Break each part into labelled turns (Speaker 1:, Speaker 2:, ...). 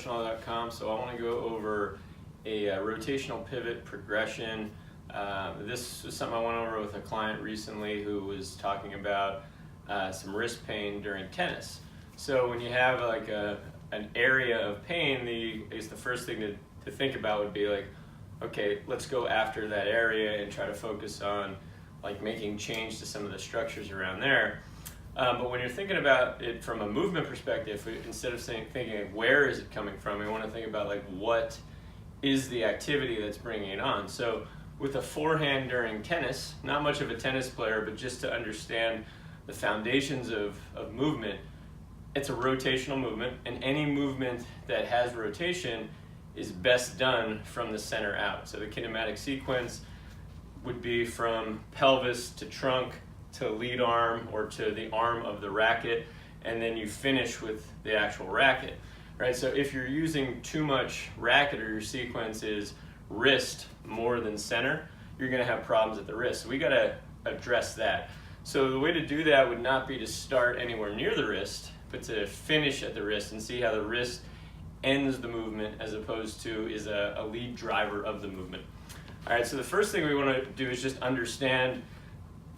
Speaker 1: rotational.com. So I want to go over a rotational pivot progression. This was something I went over with a client recently who was talking about some wrist pain during tennis. So when you have like an area of pain, the first thing to think about would be like, okay, let's go after that area and try to focus on like making change to some of the structures around there. But when you're thinking about it from a movement perspective, instead of thinking where is it coming from, we want to think about like what is the activity that's bringing it on. So with a forehand during tennis, not much of a tennis player, but just to understand the foundations of movement, it's a rotational movement, and any movement that has rotation is best done from the center out. So the kinematic sequence would be from pelvis to trunk to lead arm or to the arm of the racket, and then you finish with the actual racket, right? So if you're using too much racket or your sequence is wrist more than center, you're gonna have problems at the wrist. So we gotta address that. So the way to do that would not be to start anywhere near the wrist, but to finish at the wrist and see how the wrist ends the movement as opposed to is a lead driver of the movement. All right, so the first thing we want to do is just understand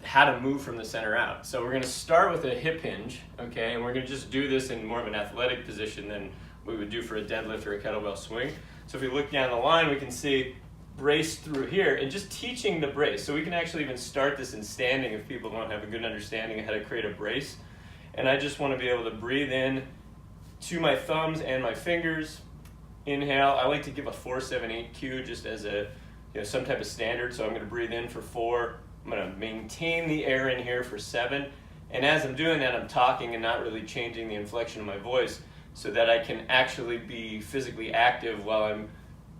Speaker 1: how to move from the center out. So we're going to start with a hip hinge, okay, and we're going to just do this in more of an athletic position than we would do for a deadlift or a kettlebell swing. So if we look down the line, we can see brace through here and just teaching the brace. So we can actually even start this in standing if people don't have a good understanding of how to create a brace. And I just want to be able to breathe in to my thumbs and my fingers. Inhale. I like to give a 4-7-8 cue just as a some type of standard. So I'm going to breathe in for 4. I'm going to maintain the air in here for 7. And as I'm doing that, I'm talking and not really changing the inflection of my voice so that I can actually be physically active while I'm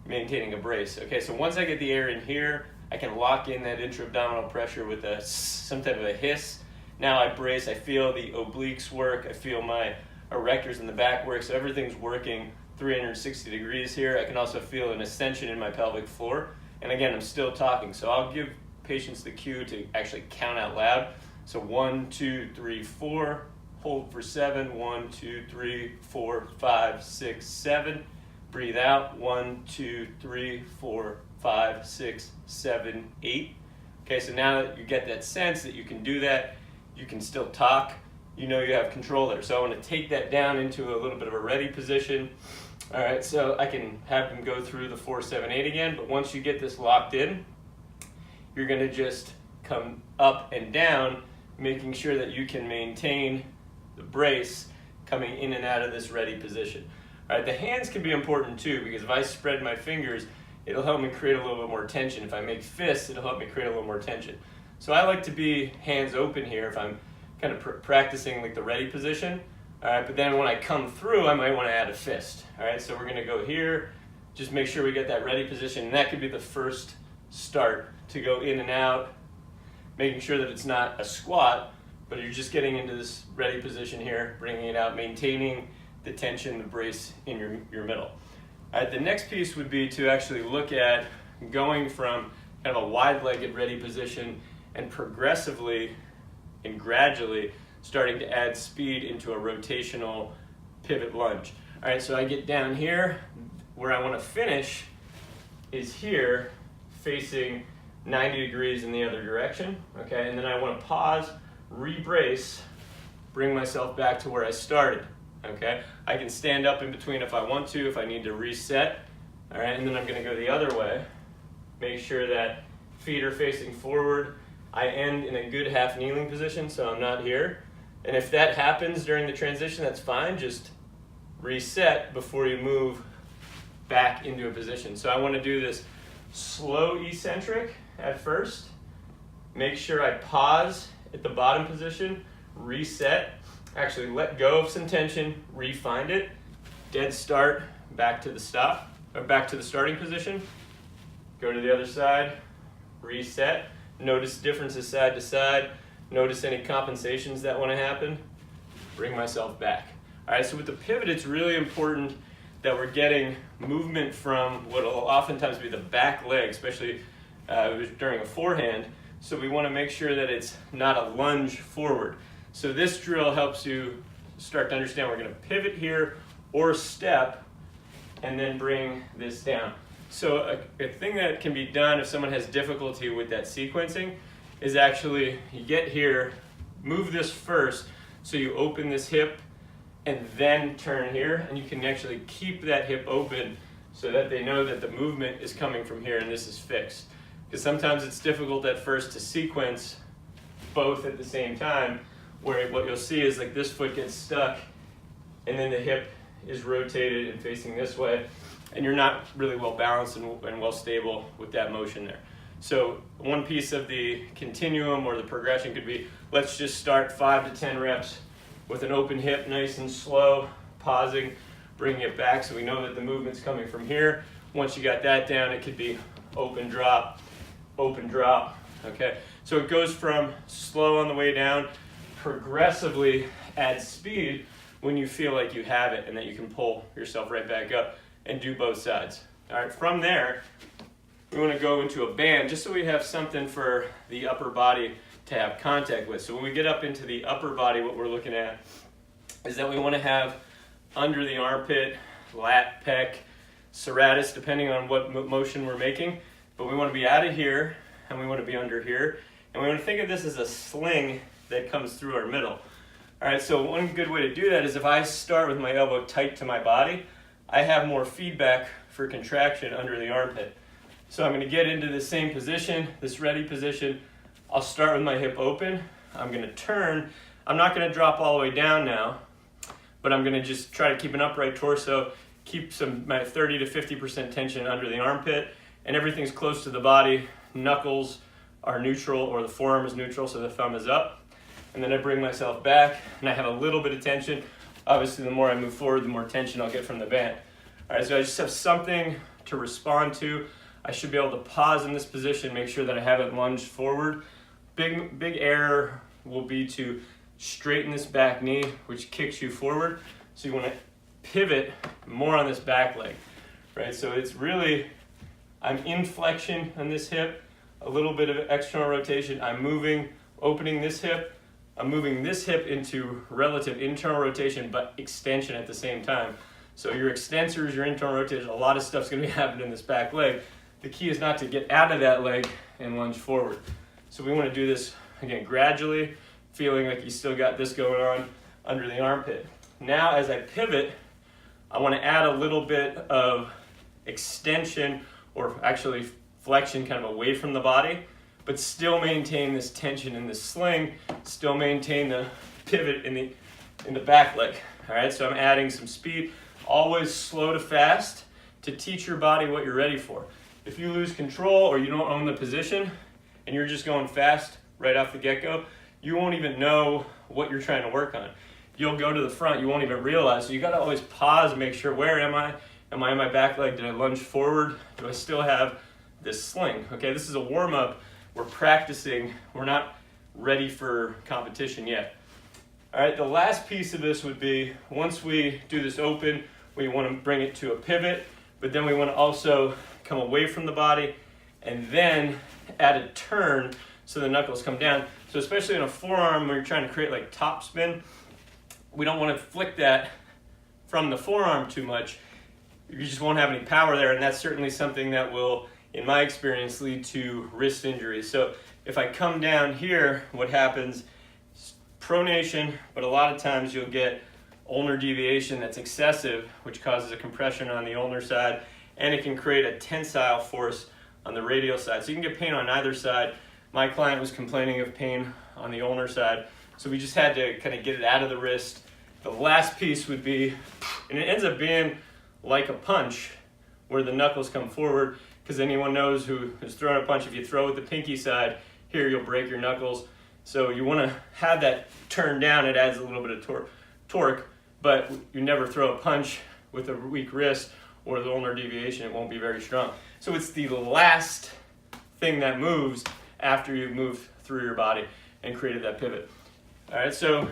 Speaker 1: maintaining a brace. Okay, so once I get the air in here, I can lock in that intra-abdominal pressure with some type of a hiss. Now I brace, I feel the obliques work, I feel my erectors in the back work, so everything's working 360 degrees here. I can also feel an ascension in my pelvic floor. And again, I'm still talking, so I'll give patients the cue to actually count out loud. So 1, 2, 3, 4, hold for 7, 1, 2, 3, 4, 5, 6, 7. Breathe out, 1, 2, 3, 4, 5, 6, 7, 8. Okay, so now that you get that sense that you can do that, you can still talk, you know you have control there. So I want to take that down into a little bit of a ready position. All right, so I can have them go through the 4, 7, 8 again, but once you get this locked in, you're going to just come up and down, making sure that you can maintain the brace coming in and out of this ready position. All right, the hands can be important too, because if I spread my fingers, it'll help me create a little bit more tension. If I make fists, it'll help me create a little more tension. So I like to be hands open here if I'm kind of practicing like the ready position. All right, but then when I come through, I might want to add a fist. All right, so we're going to go here, just make sure we get that ready position, and that could be the first start to go in and out, making sure that it's not a squat, but you're just getting into this ready position here, bringing it out, maintaining the tension, the brace in your middle. All right, the next piece would be to actually look at going from kind of a wide-legged ready position and progressively and gradually starting to add speed into a rotational pivot lunge. All right, so I get down here. Where I want to finish is here, facing 90 degrees in the other direction, okay? And then I want to pause, re-brace, bring myself back to where I started, okay? I can stand up in between if I want to, if I need to reset, all right? And then I'm going to go the other way, make sure that feet are facing forward. I end in a good half kneeling position, so I'm not here. And if that happens during the transition, that's fine. Just reset before you move back into a position. So I want to do this slow eccentric at first. Make sure I pause at the bottom position, reset, actually let go of some tension, re-find it, dead start, back to the stop, or back to the starting position, go to the other side, reset. Notice differences side to side. Notice any compensations that want to happen. Bring myself back. All right, so with the pivot, it's really important that we're getting movement from what will oftentimes be the back leg, especially during a forehand. So we want to make sure that it's not a lunge forward. So this drill helps you start to understand we're going to pivot here or step and then bring this down. So a thing that can be done if someone has difficulty with that sequencing is actually you get here, move this first, so you open this hip and then turn here, and you can actually keep that hip open so that they know that the movement is coming from here and this is fixed. Because sometimes it's difficult at first to sequence both at the same time, where what you'll see is like this foot gets stuck and then the hip is rotated and facing this way, and you're not really well balanced and well stable with that motion there. So one piece of the continuum or the progression could be, let's just start 5 to 10 reps with an open hip, nice and slow, pausing, bringing it back so we know that the movement's coming from here. Once you got that down, it could be open drop, okay? So it goes from slow on the way down, progressively add speed when you feel like you have it and that you can pull yourself right back up and do both sides. All right, from there, we want to go into a band just so we have something for the upper body to have contact with. So when we get up into the upper body, what we're looking at is that we want to have under the armpit, lat, pec, serratus, depending on what motion we're making. But we want to be out of here and we want to be under here. And we want to think of this as a sling that comes through our middle. All right, so one good way to do that is if I start with my elbow tight to my body, I have more feedback for contraction under the armpit. So I'm going to get into the same position, this ready position. I'll start with my hip open. I'm going to turn. I'm not going to drop all the way down now, but I'm going to just try to keep an upright torso, keep my 30 to 50% tension under the armpit, and everything's close to the body. Knuckles are neutral, or the forearm is neutral, so the thumb is up. And then I bring myself back, and I have a little bit of tension. Obviously, the more I move forward, the more tension I'll get from the band. All right, so I just have something to respond to. I should be able to pause in this position, make sure that I haven't lunged forward. Big error will be to straighten this back knee, which kicks you forward. So you want to pivot more on this back leg, right? So it's really, I'm in flexion on this hip, a little bit of external rotation. I'm moving, opening this hip. I'm moving this hip into relative internal rotation, but extension at the same time. So your extensors, your internal rotation, a lot of stuff's going to be happening in this back leg. The key is not to get out of that leg and lunge forward. So we want to do this, again, gradually, feeling like you still got this going on under the armpit. Now, as I pivot, I want to add a little bit of extension, or actually flexion kind of away from the body, but still maintain this tension in the sling, still maintain the pivot in the back leg. All right, so I'm adding some speed, always slow to fast to teach your body what you're ready for. If you lose control or you don't own the position and you're just going fast right off the get-go, you won't even know what you're trying to work on. You'll go to the front, you won't even realize. So you gotta always pause, make sure, where am I? Am I in my back leg? Did I lunge forward? Do I still have this sling? Okay, this is a warm-up. We're practicing. We're not ready for competition yet. All right, the last piece of this would be, once we do this open, we want to bring it to a pivot, but then we want to also come away from the body and then add a turn so the knuckles come down. So especially in a forearm where you're trying to create like top spin, we don't want to flick that from the forearm too much. You just won't have any power there, and that's certainly something that will, in my experience, lead to wrist injuries. So if I come down here, what happens is pronation, but a lot of times you'll get ulnar deviation that's excessive, which causes a compression on the ulnar side, and it can create a tensile force on the radial side. So you can get pain on either side. My client was complaining of pain on the ulnar side, so we just had to kind of get it out of the wrist. The last piece would be, and it ends up being like a punch, where the knuckles come forward, because anyone knows who has thrown a punch, if you throw with the pinky side, here you'll break your knuckles. So you want to have that turn down. It adds a little bit of torque, but you never throw a punch with a weak wrist or the ulnar deviation. It won't be very strong. So it's the last thing that moves after you've moved through your body and created that pivot. All right, so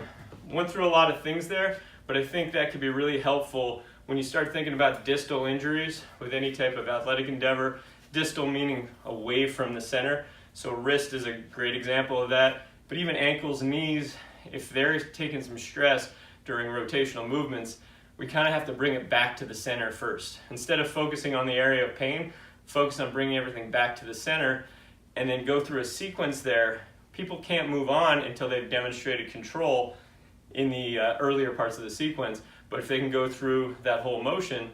Speaker 1: went through a lot of things there, but I think that could be really helpful when you start thinking about distal injuries with any type of athletic endeavor. Distal meaning away from the center. So wrist is a great example of that. But even ankles, knees, if they're taking some stress during rotational movements, we kind of have to bring it back to the center first. Instead of focusing on the area of pain, focus on bringing everything back to the center, and then go through a sequence there. People can't move on until they've demonstrated control in the earlier parts of the sequence, but if they can go through that whole motion,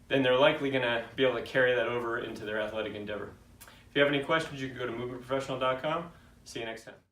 Speaker 1: then they're likely going to be able to carry that over into their athletic endeavor. If you have any questions, you can go to movementprofessional.com. See you next time.